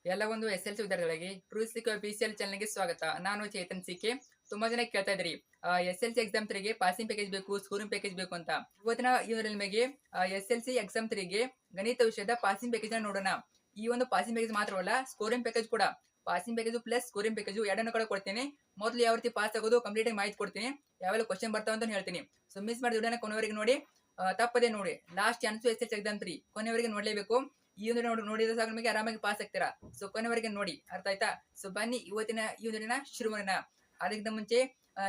ಎಲ್ಲ ಒಂದು SLC ವಿದ್ಯಾರ್ಥಿಗಳಿಗೆ ಟ್ರೂತ್ ಸಿಕ್ PCL ಚಾನಲ್ಗೆ ಸ್ವಾಗತ. ನಾನು ಚೇತನ್ ಸಿಕೆ. ತುಂಬಾ ಜನ ಕೇಳ್ತಾ ಇದ್ರಿ SLC ಎಕ್ಸಾಮ್ 3ಗೆ ಪಾಸಿಂಗ್ ಪ್ಯಾಕೇಜ್ ಬೇಕು, ಸ್ಕೋರಿಂಗ್ ಪ್ಯಾಕೇಜ್ ಬೇಕು ಅಂತ. ಇವತ್ತಿನ ಈ ನಿಮಗೆ SLC ಎಕ್ಸಾಮ್ 3ಗೆ ಗಣಿತ ವಿಷಯದ ಪಾಸಿಂಗ್ ಪ್ಯಾಕೇಜ್ ನ ನೋಡೋಣ. ಈ ಒಂದು ಪಾಸಿಂಗ್ ಪ್ಯಾಕೇಜ್ ಮಾತ್ರವಲ್ಲ, ಸ್ಕೋರಿಂಗ್ ಪ್ಯಾಕೇಜ್ ಕೂಡ. Passing package plus scoring package ಎರಡನ್ನೂ ಕೂಡ ಕೊಡ್ತೀನಿ. ಮೊದಲು ಯಾವ ರೀತಿ ಪಾಸ್ ಆಗೋದು ಕಂಪ್ಲೀಟ್ ಆಗಿ ಮಾಹಿತಿ ಕೊಡ್ತೀನಿ. ಯಾವೆಲ್ಲ ಕ್ವಶನ್ ಬರ್ತಾವ ಅಂತ ಹೇಳ್ತೀನಿ. ಸೊ ಮಿಸ್ ಮಾಡಿ ವಿಡಿಯೋನ ಕೊನೆವರೆಗೆ ನೋಡಿ. ತಪ್ಪದೆ ನೋಡಿ. ಲಾಸ್ಟ್ ಚಾನ್ಸ್ SLC ಎಕ್ಸಾಮ್ 3 ಕೊನೆವರೆಗೆ ನೋಡಲೇಬೇಕು. ಈ ಒಂದು ನೋಡಿದ್ರೆ ಸಾಕು ನಿಮಗೆ ಆರಾಮಾಗಿ ಪಾಸ್ ಆಗ್ತೀರಾ. ಸೊ ಕೊನೆವರೆಗೆ ನೋಡಿ, ಅರ್ಥ ಆಯ್ತಾ? ಸೊ ಬನ್ನಿ ಇವತ್ತಿನ ಈ ಒಂದು ಶುರು ಮಾಡೋಣ. ಅದಕ್ಕಿಂತ ಮುಂಚೆ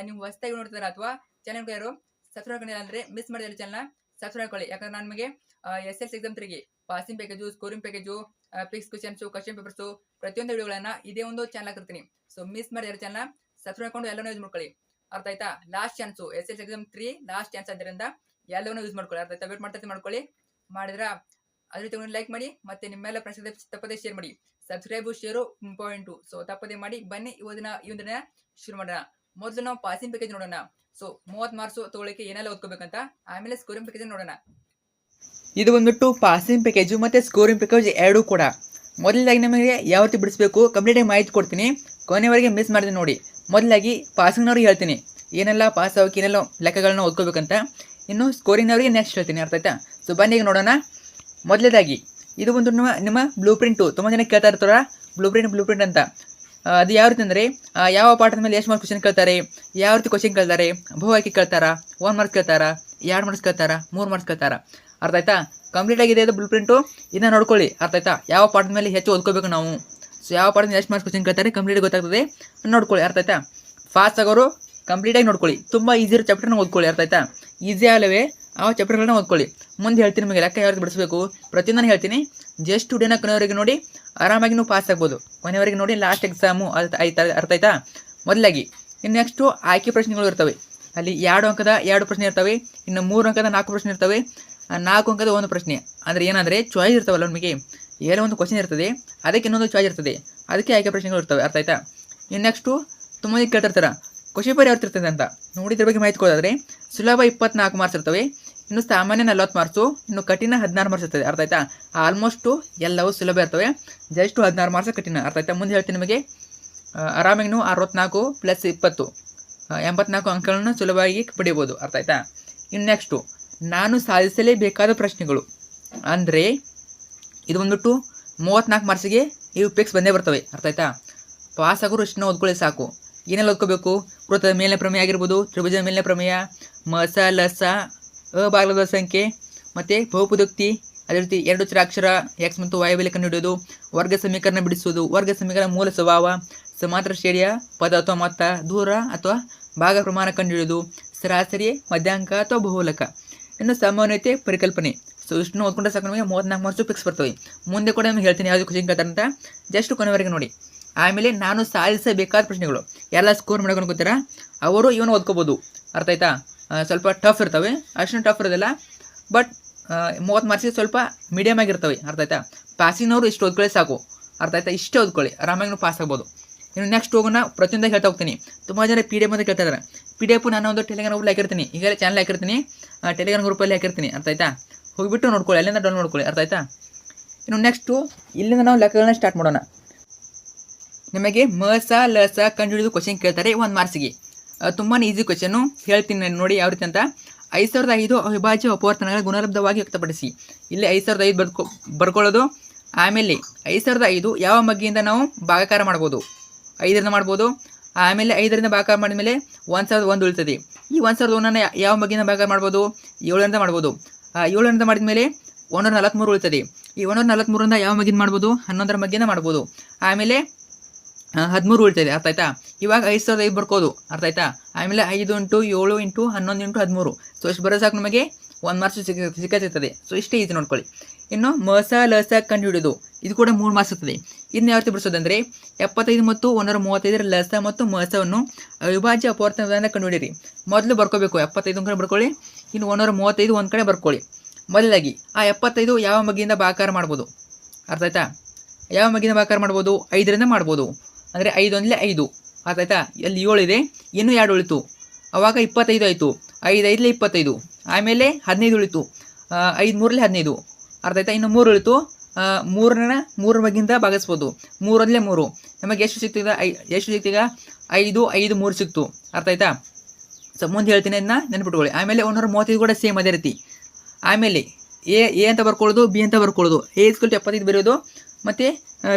ನೀವು ಹೊಸದಾಗಿ ನೋಡ್ತಾರ ಅಥವಾ ಚಾನಲ್ ಯಾರು ಸಬ್ಸ್ಕ್ರೈಬ್ ಮಾಡಿಲ್ಲ ಅಂದ್ರೆ ಮಿಸ್ ಮಾಡಿದ್ರೆ ಚಾನಲ್ ಸಬ್ಸ್ಕ್ರೈಬ್ ಮಾಡ್ಕೊಳ್ಳಿ. ಯಾಕಂದ್ರೆ ನಾನು ನಿಮಗೆ SLC ಎಕ್ಸಾಮ್ 3ಗೆ passing package, scoring package, fix questions, question papers ಪ್ರತಿಯೊಂದು ವಿಡಿಯೋಗಳನ್ನ ಇದೇ ಒಂದು ಚಾನಲ್ ಹಾಕಿರ್ತೀನಿ. ಸೊ ಮಿಸ್ ಮಾಡಿದ್ರೆ ಚಾನಲ್ ಸಬ್ಸ್ಕ್ರೈಬ್ ಮಾಡ್ಕೊಂಡು ಎಲ್ಲನೂ ಯೂಸ್ ಮಾಡ್ಕೊಳ್ಳಿ. ಅರ್ಥ ಆಯ್ತಾ? Last chance SLC exam 3 last chance ಆದ್ದರಿಂದ ಎಲ್ಲವನ್ನೂ ಯೂಸ್ ಮಾಡ್ಕೊಳ್ಳಿ. ಅರ್ಥ ಆಯ್ತಾ? ವೇಟ್ ಮಾಡ್ಕೊಳ್ಳಿ. ಮಾಡಿದ್ರ ಅದ್ರ ಜೊತೆ ಲೈಕ್ ಮಾಡಿ, ಮತ್ತೆ ನಿಮ್ಮೆಲ್ಲ ಫ್ರೆಂಡ್ಸ್ ತಪ್ಪದೇ ಶೇರ್ ಮಾಡಿ. Subscribe share important. ಸೊ ತಪ್ಪದೇ ಮಾಡಿ. ಬನ್ನಿ ಇವತ್ತಿನ ಶುರು ಮಾಡೋಣ. ಮೊದಲು ನಾವು ಪಾಸಿಂಗ್ ಪ್ಯಾಕೇಜ್ ನೋಡೋಣ. ಸೊ 30 ಮಾರ್ಕ್ಸ್ ತಗೊಳ್ಳಿಕ್ಕೆ ಏನೆಲ್ಲ ಓದ್ಕೋಬೇಕಂತ, ಆಮೇಲೆ ಸ್ಕೋರಿಂಗ್ ಪ್ಯಾಕೇಜ್ ನೋಡೋಣ. ಇದು ಬಂದ್ಬಿಟ್ಟು ಪಾಸಿಂಗ್ ಪ್ಯಾಕೇಜು ಮತ್ತೆ ಸ್ಕೋರಿಂಗ್ ಪ್ಯಾಕೇಜ್ ಎರಡೂ ಕೂಡ. ಮೊದಲಾಗಿ ನಿಮಗೆ ಯಾವ ರೀತಿ ಬಿಡಿಸ್ಬೇಕು ಕಂಪ್ಲೀಟಾಗಿ ಮಾಹಿತಿ ಕೊಡ್ತೀನಿ. ಕೊನೆವರೆಗೆ ಮಿಸ್ ಮಾಡಿದೆ ನೋಡಿ. ಮೊದಲಾಗಿ ಪಾಸಿಂಗ್ನವ್ರಿಗೆ ಹೇಳ್ತೀನಿ ಏನೆಲ್ಲ ಪಾಸ್ ಆಗೋಕೆ ಏನೆಲ್ಲ ಲೆಕ್ಕಗಳನ್ನ ಓದ್ಕೋಬೇಕಂತ. ಇನ್ನು ಸ್ಕೋರಿಂಗ್ನವ್ರಿಗೆ ನೆಕ್ಸ್ಟ್ ಹೇಳ್ತೀನಿ. ಅರ್ಥ ಆಯ್ತಾ? ಸೊ ಬನ್ನಿ ಈಗ ನೋಡೋಣ. ಮೊದಲೇದಾಗಿ ಇದು ಒಂದು ನಿಮ್ಮ ಬ್ಲೂ ಪ್ರಿಂಟು. ತುಂಬ ಜನ ಕೇಳ್ತಾ ಇರ್ತಾರ ಬ್ಲೂ ಪ್ರಿಂಟ್ ಅಂತ. ಅದು ಯಾವ ರೀತಿ ಅಂದರೆ ಯಾವ ಪಾಠದ ಮೇಲೆ ಎಷ್ಟು ಮಾರ್ಕ್ಸ್ ಕ್ವಶನ್ ಕೇಳ್ತಾರೆ, ಯಾವ ರೀತಿ ಕ್ವಶನ್ ಕೇಳ್ತಾರೆ, ಬಹುಆಯ್ಕೆ ಕೇಳ್ತಾರಾ, 1 ಮಾರ್ಕ್ಸ್ ಕೇಳ್ತಾರಾ, 2 ಮಾರ್ಕ್ಸ್ ಕೇಳ್ತಾರಾ, 3 ಮಾರ್ಕ್ಸ್ ಕೇಳ್ತಾರಾ. ಅರ್ಥ ಆಯ್ತಾ? ಕಂಪ್ಲೀಟ್ ಆಗಿದೆ ಅದು ಬ್ಲೂ ಪ್ರಿಂಟು. ಇದನ್ನ ನೋಡ್ಕೊಳ್ಳಿ. ಅರ್ಥ ಆಯ್ತಾ? ಯಾವ ಪಾಠದ ಮೇಲೆ ಹೆಚ್ಚು ಓದ್ಕೋಬೇಕು ನಾವು. ಸೊ ಯಾವ ಪಾಠದ ಮೇಲೆ ಎಷ್ಟು ಮಾರ್ಕ್ಸ್ ಕ್ವಶನ್ ಕೇಳ್ತಾರೆ ಕಂಪ್ಲೀಟ್ ಗೊತ್ತಾಗ್ತದೆ, ನೋಡ್ಕೊಳ್ಳಿ. ಅರ್ಥ ಆಯ್ತಾ? ಫಾಸ್ಟ್ ಆಗೋರು ಕಂಪ್ಲೀಟಾಗಿ ನೋಡ್ಕೊಳ್ಳಿ. ತುಂಬ ಈಸಿ ಇರೋ ಚಾಪ್ಟರ್ನ ಓದ್ಕೊಳ್ಳಿ. ಅರ್ಥ ಆಯ್ತಾ? ಈಸಿ ಅಲ್ಲವೇ ಆ ಚಾಪ್ಟರ್ಗಳನ್ನ ಓದ್ಕೊಳ್ಳಿ. ಮುಂದೆ ಹೇಳ್ತೀನಿ ನಿಮಗೆ ಲೆಕ್ಕ ಯಾವ ರೀತಿ ಬಿಡಿಸ್ಬೇಕು ಪ್ರತಿಯೊಂದನ್ನು ಹೇಳ್ತೀನಿ. ಜಸ್ಟ್ ವಿಡಿಯೋನ ಕೊನೆವರೆಗೆ ನೋಡಿ, ಆರಾಮಾಗಿ ನೀವು ಪಾಸ್ ಆಗ್ಬೋದು. ಕೊನೆವರೆಗೆ ನೋಡಿ, ಲಾಸ್ಟ್ ಎಕ್ಸಾಮು ಅರ್ಥ ಆಯ್ತಾ? ಮೊದಲಾಗಿ ಇನ್ನು ನೆಕ್ಸ್ಟು ಆಯ್ಕೆ ಪ್ರಶ್ನೆಗಳು ಇರ್ತವೆ. ಅಲ್ಲಿ 2 ಅಂಕದ 2 ಪ್ರಶ್ನೆ ಇರ್ತವೆ. ಇನ್ನು 3 ಅಂಕದ 4 ಪ್ರಶ್ನೆ ಇರ್ತವೆ. 4 ಅಂಕದ 1 ಪ್ರಶ್ನೆ. ಅಂದರೆ ಏನಂದರೆ ಚಾಯ್ಸ್ ಇರ್ತಾವಲ್ಲ ನಿಮಗೆ. ಏನೋ ಒಂದು ಕ್ವಶನ್ ಇರ್ತದೆ, ಅದಕ್ಕೆ ಇನ್ನೊಂದು ಚಾಯ್ಸ್ ಇರ್ತದೆ, ಅದಕ್ಕೆ ಆಯ್ಕೆ ಪ್ರಶ್ನೆಗಳು ಇರ್ತವೆ. ಅರ್ಥ ಆಯ್ತಾ? ಇನ್ನು ನೆಕ್ಸ್ಟು ತುಂಬ ಕೇಳ್ತಿರ್ತಾರೆ ಕ್ವಶನ್ ಪೇಪರ್ ಯಾವ್ದು ಇರ್ತದೆ ಅಂತ. ನೋಡಿದ್ರ ಬಗ್ಗೆ ಮಾಹಿತಿ ಕೊಡೋದಾದ್ರೆ ಸುಲಭ 24 ಮಾರ್ಕ್ಸ್ ಇರ್ತವೆ. ಇನ್ನು ಸಾಮಾನ್ಯ 40 ಮಾರ್ಕ್ಸು, ಇನ್ನು ಕಠಿಣ 16 ಮಾರ್ಕ್ಸ್ ಇರ್ತದೆ. ಅರ್ಥ ಆಯ್ತಾ? ಆಲ್ಮೋಸ್ಟು ಎಲ್ಲವೂ ಸುಲಭ ಇರ್ತವೆ. ಜಸ್ಟ್ 16 ಮಾರ್ಕ್ಸ್ ಕಠಿಣ. ಅರ್ಥ ಆಯ್ತಾ? ಮುಂದೆ ಹೇಳ್ತೀನಿ ನಿಮಗೆ. ಆರಾಮಾಗಿ ನೀವು 64 + 20 84 ಅಂಕಗಳನ್ನು ಸುಲಭವಾಗಿ ಪಡೆಯಬಹುದು. ಅರ್ಥ ಆಯ್ತಾ? ಇನ್ನು ನೆಕ್ಸ್ಟು ನಾನು ಸಾಧಿಸಲೇಬೇಕಾದ ಪ್ರಶ್ನೆಗಳು ಅಂದರೆ ಇದು ಬಂದ್ಬಿಟ್ಟು 34 ಮಾರ್ಕ್ಸಿಗೆ ಇವು ಪಿಕ್ಸ್ ಬಂದೇ ಬರ್ತವೆ. ಅರ್ಥ ಆಯ್ತಾ? ಪಾಸ್ ಆಗೋರು ಇಷ್ಟನ್ನ ಓದ್ಕೊಳ್ಳಿ ಸಾಕು. ಏನೆಲ್ಲ ಓದ್ಕೋಬೇಕು? ವೃತ್ತದ ಮೇಲಿನ ಪ್ರಮೇಯ ಆಗಿರ್ಬೋದು, ತ್ರಿಭುಜದ ಮೇಲಿನ ಪ್ರಮೇಯ, ಮಸ ಲಸ, ಭಾಗಲಬ್ಧ ಸಂಖ್ಯೆ, ಮತ್ತು ಬಹುಪದೋಕ್ತಿ, ಅದೇ ರೀತಿ 2 ಅಕ್ಷರ X ಮತ್ತು Y ಬೆಲೆ ಕಂಡುಹಿಡಿಯೋದು, ವರ್ಗ ಸಮೀಕರಣ ಬಿಡಿಸುವುದು, ವರ್ಗ ಸಮೀಕರಣ ಮೂಲ ಸ್ವಭಾವ, ಸಮಾಂತರ ಶ್ರೇಣಿಯ ಪದ ಅಥವಾ ಮೊತ್ತ, ದೂರ ಅಥವಾ ಭಾಗ ಪ್ರಮಾಣ ಕಂಡುಹಿಡಿಯೋದು, ಸರಾಸರಿ, ಮಧ್ಯಾಂಕ ಅಥವಾ ಬಹುಲಕ, ಇನ್ನು ಸಾಮಾನ್ಯತೆ ಪರಿಕಲ್ಪನೆ. ಸೊ ಇಷ್ಟನ್ನು ಓದ್ಕೊಂಡ್ರೆ ಸಾಕು ನಮಗೆ 34 ಮಾರ್ಕ್ಸು ಫಿಕ್ಸ್ ಬರ್ತವೆ. ಮುಂದೆ ಕೂಡ ನಿಮಗೆ ಹೇಳ್ತೀನಿ ಯಾವುದು ಕ್ವಶನ್ ಕೇಳ್ತಾರೆ ಅಂತ. ಜಸ್ಟ್ ಕೊನೆವರೆಗೆ ನೋಡಿ. ಆಮೇಲೆ ನಾನು ಸಾಧಿಸಬೇಕಾದ ಪ್ರಶ್ನೆಗಳು ಎಲ್ಲ ಸ್ಕೋರ್ ಮಾಡ್ಕೊಂಡು ಗೊತ್ತೀರಾ ಅವರು ಇವನು ಓದ್ಕೋಬೋದು. ಅರ್ಥ ಆಯ್ತಾ? ಸ್ವಲ್ಪ ಟಫ್ ಇರ್ತವೆ, ಅಷ್ಟೊಂದು ಟಫ್ ಇರೋದಿಲ್ಲ. ಬಟ್ 30 ಮಾರ್ಕ್ಸಿಗೆ ಸ್ವಲ್ಪ ಮೀಡಿಯಮ್ ಆಗಿರ್ತವೆ. ಅರ್ಥ ಆಯ್ತಾ? ಪಾಸಿನವರು ಇಷ್ಟು ಓದ್ಕೊಳ್ಳಿ ಸಾಕು. ಅರ್ಥ ಆಯ್ತಾ? ಇಷ್ಟೇ ಓದ್ಕೊಳ್ಳಿ, ಆರಾಮಾಗಿ ನೀವು ಪಾಸ್ ಆಗ್ಬೋದು. ಇನ್ನು ನೆಕ್ಸ್ಟ್ ಹೋಗೋಣ. ಪ್ರತಿಯೊಂದಾಗಿ ಹೇಳ್ತಾ ಹೋಗ್ತೀನಿ. ತುಂಬ ಜನ PDF ಅಂತ ಕೇಳ್ತಾ ಇದ್ದಾರೆ. PDF ನಾನು ಒಂದು ಟೆಲಿಗ್ರಾಮ್ ಗ್ರೂಪಲ್ಲಿ ಹಾಕಿರ್ತೀನಿ. ಈಗಲೇ ಚಾನಲ್ ಹಾಕಿರ್ತೀನಿ, ಟೆಲಿಗ್ರಾಮ್ ಗ್ರೂಪಲ್ಲಿ ಹಾಕಿರ್ತೀನಿ. ಅರ್ಥ ಆಯ್ತಾ? ಹೋಗಿಬಿಟ್ಟು ನೋಡ್ಕೊಳ್ಳಿ, ಅಲ್ಲಿಂದ ಡೌನ್ ಮಾಡ್ಕೊಳ್ಳಿ. ಅರ್ಥ ಆಯ್ತಾ? ಇನ್ನು ನೆಕ್ಸ್ಟು ಇಲ್ಲಿಂದ ನಾವು ಲೆಕ್ಕಗಳನ್ನ ಸ್ಟಾರ್ಟ್ ಮಾಡೋಣ. ನಿಮಗೆ ಮಸ ಲಸ ಕಂಡುಹಿಡಿದು ಕ್ವಶನ್ ಕೇಳ್ತಾರೆ 1 ಮಾರ್ಕ್ಸಿಗೆ. ತುಂಬಾ ಈಸಿ ಕ್ವಶನ್ನು. ಹೇಳ್ತೀನಿ ನೋಡಿ ಯಾವ ರೀತಿ ಅಂತ. 5005 ಅವಿಭಾಜ್ಯ ಅಪವರ್ತನಗಳ ಗುಣಲಬ್ಧವಾಗಿ ವ್ಯಕ್ತಪಡಿಸಿ. ಇಲ್ಲಿ 5005 ಬರ್ಕೊಳ್ಳೋದು. ಆಮೇಲೆ 5005 ಯಾವ ಮಗ್ಗಿಯಿಂದ ನಾವು ಭಾಗಾಕಾರ ಮಾಡ್ಬೋದು? 5ರಿಂದ ಮಾಡ್ಬೋದು. ಆಮೇಲೆ 5ರಿಂದ ಭಾಗಾಕಾರ ಮಾಡಿದ್ಮೇಲೆ 1001 ಉಳಿತದೆ. ಈ 1001 ಯಾವ ಮಗ್ಗಿಂದ ಭಾಗಾಕಾರ ಮಾಡ್ಬೋದು? 7ರಿಂದ ಮಾಡ್ಬೋದು. 7ರಿಂದ ಮಾಡಿದ್ಮೇಲೆ 143 ಉಳಿತದೆ. ಈ 143ರಿಂದ ಯಾವ ಮಗ್ಗಿಂದ ಮಾಡ್ಬೋದು? 11ರ ಮಗ್ಗಿಂದ ಮಾಡ್ಬೋದು. ಆಮೇಲೆ 13 ಉಳಿತದೆ. ಅರ್ಥ ಆಯ್ತಾ? ಇವಾಗ 5005 ಬರ್ಕೋದು. ಅರ್ಥ ಆಯ್ತಾ? ಆಮೇಲೆ 5 × 7 × 11 × 13. ಸೊ ಇಷ್ಟು ಬರೋ ಸಾಕು ನಮಗೆ 1 ಮಾರ್ಕ್ಸ್ ಸಿಕ್ಕತ್ತಿರ್ತದೆ. ಸೊ ಇಷ್ಟೇ ಈಸಿ ನೋಡ್ಕೊಳ್ಳಿ. ಇನ್ನು ಮಸ ಲಸ ಕಂಡುಹಿಡಿಯೋದು ಇದು ಕೂಡ 3 ಮಾರ್ಕ್ಸ್ ಇರ್ತದೆ. ಇದನ್ನ ಯಾವ ರೀತಿ ಬಿಡಿಸೋದಂದರೆ 75 ಮತ್ತು 135 ಲಸ ಮತ್ತು ಮಸವನ್ನು ಅವಿಭಾಜ್ಯ ಅಪವರ್ತನದಿಂದ ಕಂಡುಹಿಡಿಯಿರಿ. ಮೊದಲು ಬರ್ಕೋಬೇಕು. 75 ಒಂದು ಕಡೆ ಬರ್ಕೊಳ್ಳಿ. ಇನ್ನು 135 ಒಂದು ಕಡೆ ಬರ್ಕೊಳ್ಳಿ. ಮೊದಲಾಗಿ ಆ 75 ಯಾವ ಮಗ್ಗಿಯಿಂದ ಭಾಗಾಕಾರ ಮಾಡ್ಬೋದು? ಅರ್ಥ ಆಯ್ತಾ? ಯಾವ ಮಗ್ಗಿಂದ ಭಾಗಾಕಾರ ಮಾಡ್ಬೋದು? 5ರಿಂದ ಮಾಡ್ಬೋದು. ಅಂದರೆ 5 × 5. ಅರ್ಥ ಆಯ್ತಾ? ಅಲ್ಲಿ 7 ಇದೆ, ಇನ್ನೂ 2 ಉಳಿತು. ಆವಾಗ 25 ಆಯಿತು. 5 × 5 = 25. ಆಮೇಲೆ 15 ಉಳಿತು. 5 × 3 = 15. ಅರ್ಥ ಆಯ್ತಾ? ಇನ್ನು 3 ಉಳಿತು. ಮೂರರ ಬಗ್ಗಿಂದ ಭಾಗಿಸ್ಬೋದು. 3 3 ನಮಗೆ ಎಷ್ಟು ಸಿಗ್ತೀಗ 5 5 3 ಸಿಕ್ತು. ಅರ್ಥ ಆಯ್ತಾ? ಸೊ ಮುಂದೆ ಹೇಳ್ತೀನಿ, ಅದನ್ನ ನೆನ್ಪಿಟ್ಕೊಳ್ಳಿ. ಆಮೇಲೆ 135 ಕೂಡ ಸೇಮ್ ಅದೇ ರೀತಿ. ಆಮೇಲೆ ಎ ಅಂತ ಬರ್ಕೊಳ್ಳೋದು, ಬಿ ಅಂತ ಬರ್ಕೊಳ್ಳೋದು. ಎ = 75 ಬರೆಯೋದು ಮತ್ತು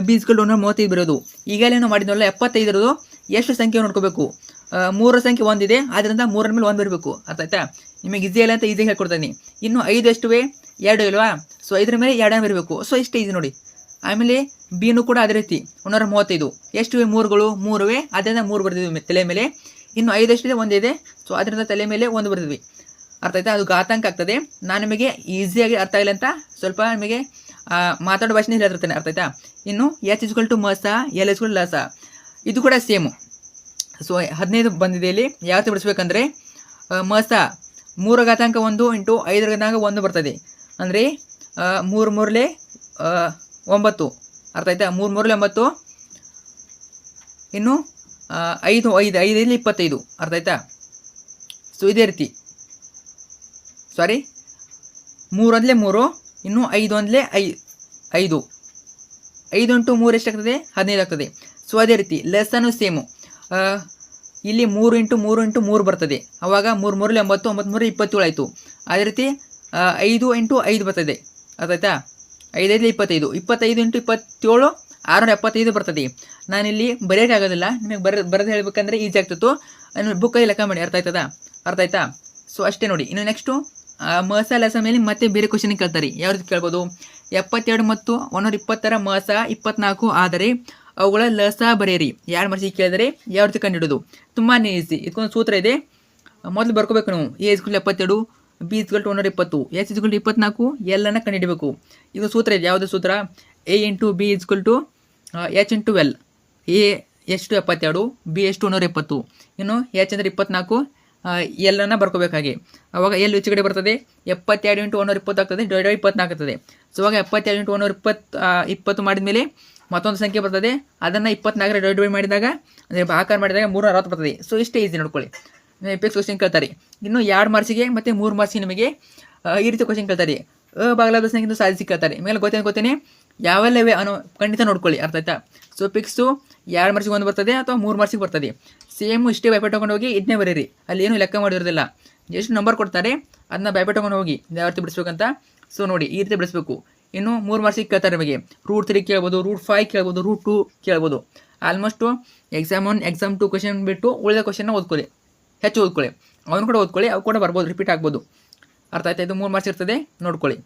ಬಿ = 135 ಬರೆಯೋದು. ಈಗಲೇ ನಾವು ಮಾಡಿದ್ವಲ್ಲ 75 ಇರೋದು ಎಷ್ಟು ಸಂಖ್ಯೆ ನೋಡ್ಕೋಬೇಕು. 3 ಸಂಖ್ಯೆ ಒಂದಿದೆ, ಆದ್ದರಿಂದ 3 ಮೇಲೆ 1 ಬರಬೇಕು. ಅರ್ಥ ಆಯ್ತಾ? ನಿಮಗೆ ಈಸಿ ಇಲ್ಲ ಅಂತ ಈಸಿಯಾಗಿ ಹೇಳ್ಕೊಡ್ತೀನಿ. ಇನ್ನು 5 ಎಷ್ಟುವೆ 2 ಇಲ್ವಾ? ಸೊ 5 ಮೇಲೆ 2 ಬರಬೇಕು. ಸೊ ಇಷ್ಟೇ ಈಸಿ ನೋಡಿ. ಆಮೇಲೆ ಬಿನೂ ಕೂಡ ಅದೇ ರೀತಿ 135 ಎಷ್ಟುವೆ 3ಗಳು 3ವೆ, ಅದರಿಂದ 3 ಬರ್ತಿದ್ವಿ ತಲೆ ಮೇಲೆ. ಇನ್ನು 5 ಎಷ್ಟಿದೆ 1 ಇದೆ, ಸೊ ಅದರಿಂದ ತಲೆ ಮೇಲೆ 1 ಬರ್ತಿದ್ವಿ. ಅರ್ಥ ಆಯ್ತಾ? ಅದು ಘಾತಾಂಕ ಆಗ್ತದೆ. ನಾನು ನಿಮಗೆ ಈಸಿಯಾಗಿ ಅರ್ಥ ಆಗಿಲ್ಲ ಅಂತ ಸ್ವಲ್ಪ ನಿಮಗೆ ಮಾತಾಡೋ ಭಾಷೆನೇ ಹೇಳ್ತಿರ್ತೇನೆ. ಅರ್ಥ ಆಯ್ತಾ? ಇನ್ನು H = ಮಸ, L = ಲಸ. ಇದು ಕೂಡ ಸೇಮು. ಸೊ 15 ಬಂದಿದೆ. ಇಲ್ಲಿ ಯಾವ ರೀತಿ ಬಿಡಿಸ್ಬೇಕಂದ್ರೆ ಮಸ 3 ಘಾತಾಂಕ 1 × 5 ಘಾತಾಂಕ 1 ಬರ್ತದೆ. ಅಂದರೆ 3 3 9. ಅರ್ಥ ಆಯ್ತಾ? 3 3 9. ಇನ್ನು 5 5 5 25. ಅರ್ಥ ಆಯ್ತಾ? ಸೊ ಇದೇ ರೀತಿ 3 1 3, ಇನ್ನು 5 1 5. 5 × 3 ಎಷ್ಟಾಗ್ತದೆ 15 ಆಗ್ತದೆ. ಸೊ ಅದೇ ರೀತಿ ಲೆಸ್ಸನ್ನು ಸೇಮು. ಇಲ್ಲಿ 3 × 3 × 3 ಬರ್ತದೆ. ಅವಾಗ 3 3 9 9 3 27 ಆಯಿತು. ಅದೇ ರೀತಿ 5 × 5 ಬರ್ತದೆ. ಅರ್ಥ ಆಯ್ತಾ? 5 5 25. 25 × 27 675 ಬರ್ತದೆ. ನಾನಿಲ್ಲಿ ಬರೆಯೋಕ್ಕಾಗೋದಿಲ್ಲ, ನಿಮಗೆ ಬರೆದು ಹೇಳಬೇಕಂದ್ರೆ ಈಸಿ ಆಗ್ತಿತ್ತು. ಬುಕ್ಕಲ್ಲಿ ಲೆಕ್ಕ ಮಾಡಿ. ಅರ್ಥ ಆಯ್ತಾ? ಸೊ ಅಷ್ಟೇ ನೋಡಿ. ಇನ್ನು ನೆಕ್ಸ್ಟು ಮಸ ಲಸ ಮೇಲೆ ಮತ್ತೆ ಬೇರೆ ಕ್ವಶನ್ ಕೇಳ್ತಾರೆ. ಯಾವ ರೀತಿ ಕೇಳ್ಬೋದು? 72 ಮತ್ತು 120ರ ಮಸ 24 ಆದರೆ ಅವುಗಳ ಲಸ ಬರೆಯಿರಿ. 2 ಮಾರ್ಕ್ಸಿಗೆ ಕೇಳಿದರೆ ಯಾವ ರೀತಿ ಕಂಡುಹಿಡೋದು? ತುಂಬಾ ಈಸಿ. ಇದಕ್ಕೊಂದು ಸೂತ್ರ ಇದೆ, ಮೊದಲು ಬರ್ಕೋಬೇಕು ನಾವು. A = 72, B = 120, H = 24, L ಅನ್ನು ಕಂಡುಹಿಡಬೇಕು. ಇದು ಸೂತ್ರ ಇದೆ. ಯಾವುದೇ ಸೂತ್ರ? A × B = H × L. A ಎಷ್ಟು 72, B ಎಷ್ಟು 120, ಇನ್ನು H ಅಂದರೆ 24, L ಅನ್ನು ಬರ್ಕೋಬೇಕಾಗಿ. ಅವಾಗ L ಈಚೆ ಕಡೆ ಬರ್ತದೆ. 72 × 120 ಆಗ್ತದೆ, / 24 ಆಗ್ತದೆ. ಸೊ ಅವಾಗ 72 × 120 ಮಾಡಿದ ಮೇಲೆ ಮತ್ತೊಂದು ಸಂಖ್ಯೆ ಬರ್ತದೆ. ಅದನ್ನು 24 ಡಿವೈಡ್ ಮಾಡಿದಾಗ ಅಂದರೆ ಭಾಗಾಕಾರ ಮಾಡಿದಾಗ 360 ಬರ್ತದೆ. ಸೊ ಇಷ್ಟೇ ಈಸಿ ನೋಡ್ಕೊಳ್ಳಿ. ಎಪಿಎಕ್ಸ್ ಕ್ವಶನ್ ಕೇಳ್ತಾರೆ. ಇನ್ನು 2 ಮಾರ್ಕ್ಸಿಗೆ ಮತ್ತು 3 ಮಾರ್ಕ್ಸಿಗೆ ನಿಮಗೆ ಈ ರೀತಿ ಕ್ವಶನ್ ಕೇಳ್ತಾರೆ. ಭಾಗಲಬ್ಧ ಸಂಖ್ಯೆ ಸಾಧಿಸಿ ಕೇಳ್ತಾರೆ. ಮೇಲೆ ಗೊತ್ತೇನೆ ಯಾವೆಲ್ಲವೇ ಅನ್ನೋ ಖಂಡಿತ ನೋಡ್ಕೊಳ್ಳಿ. ಅರ್ಥ ಆಯ್ತಾ? ಸೊ ಪಿಕ್ಸು 2 ಮಾರ್ಕ್ಸಿಗೆ 1 ಬರ್ತದೆ ಅಥವಾ 3 ಮಾರ್ಕ್ಸಿಗೆ ಬರ್ತದೆ. ಸೇಮು ಇಷ್ಟೇ ಬೈಪೇಟ್ ತೊಗೊಂಡು ಹೋಗಿ ಇದನ್ನೇ ಬರೀರಿ. ಅಲ್ಲಿ ಏನು ಲೆಕ್ಕ ಮಾಡಿರೋದಿಲ್ಲ. ಎಷ್ಟು ನಂಬರ್ ಕೊಡ್ತಾರೆ ಅದನ್ನ ಬೈಪೇಟ್ ತೊಗೊಂಡು ಹೋಗಿ ಯಾವ ರೀತಿ ಬಿಡಿಸ್ಬೇಕಂತ. ಸೊ ನೋಡಿ, ಈ ರೀತಿ ಬಿಡಿಸ್ಬೇಕು. ಇನ್ನು 3 ಮಾರ್ಕ್ಸಿಗೆ ಕೇಳ್ತಾರೆ ನಿಮಗೆ. √3 ಕೇಳ್ಬೋದು, √5 ಕೇಳ್ಬೋದು, √2 ಕೇಳ್ಬೋದು. ಆಲ್ಮೋಸ್ಟು ಎಕ್ಸಾಮ್ 1 ಎಕ್ಸಾಮ್ 2 ಕ್ವಶನ್ ಬಿಟ್ಟು ಉಳಿದ ಕ್ವಶನ್ನ ಓದ್ಕೊಳ್ಳಿ, ಹೆಚ್ಚು ಓದ್ಕೊಳ್ಳಿ. ಅವನು ಕೂಡ ಓದ್ಕೊಳ್ಳಿ, ಅವು ಕೂಡ ಬರ್ಬೋದು, ರಿಪೀಟ್ ಆಗ್ಬೋದು. ಅರ್ಥ ಆಯ್ತಾ? ಇದು 3 ಮಾರ್ಕ್ಸ್ ಇರ್ತದೆ, ನೋಡ್ಕೊಳ್ಳಿ.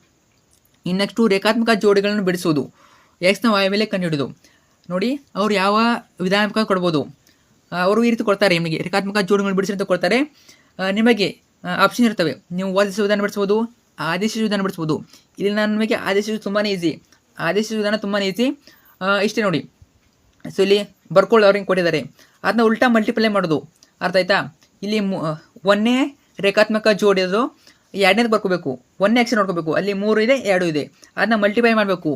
ಇನ್ನು ನೆಕ್ಸ್ಟು ರೇಖಾತ್ಮಕ ಜೋಡಿಗಳನ್ನು ಬಿಡಿಸುವುದು. ಎಕ್ಸ್ನ ವಾಯ ಮೇಲೆ ಕಂಡುಹಿಡಿದು ನೋಡಿ. ಅವ್ರು ಯಾವ ವಿಧಾನ ಕೊಡ್ಬೋದು? ಅವರು ಈ ರೀತಿ ಕೊಡ್ತಾರೆ ನಿಮಗೆ. ರೇಖಾತ್ಮಕ ಜೋಡಿಗಳನ್ನು ಬಿಡಿಸಿ ಅಂತ ಕೊಡ್ತಾರೆ. ನಿಮಗೆ ಆಪ್ಷನ್ ಇರ್ತವೆ. ನೀವು ವಾದಿಸುವ ವಿಧಾನ ಬಿಡಿಸ್ಬೋದು, ಆದೇಶಿಸುವ ವಿಧಾನ ಬಿಡಿಸ್ಬೋದು. ಇಲ್ಲಿ ನಾನು ನಿಮಗೆ ಆದೇಶಿಸುವುದು ತುಂಬಾ ಈಸಿ. ಆದೇಶಿಸುವ ವಿಧಾನ ತುಂಬಾ ಈಸಿ. ಇಷ್ಟೇ ನೋಡಿ. ಸೊ ಇಲ್ಲಿ ಬರ್ಕೊಳ್ಳಿ, ಅವ್ರಿಗೆ ಕೊಟ್ಟಿದ್ದಾರೆ. ಅದನ್ನ ಉಲ್ಟಾ ಮಲ್ಟಿಪ್ಲೈ ಮಾಡೋದು. ಅರ್ಥ ಆಯ್ತಾ? ಇಲ್ಲಿ 1ನೇ ರೇಖಾತ್ಮಕ ಜೋಡಿ ಅದು 2ನೇದು ಬರ್ಕೋಬೇಕು. 1ನೇ ಅಕ್ಷರ ನೋಡ್ಕೋಬೇಕು. ಅಲ್ಲಿ 3 ಇದೆ, 2 ಇದೆ. ಅದನ್ನ ಮಲ್ಟಿಪ್ಲೈ ಮಾಡಬೇಕು,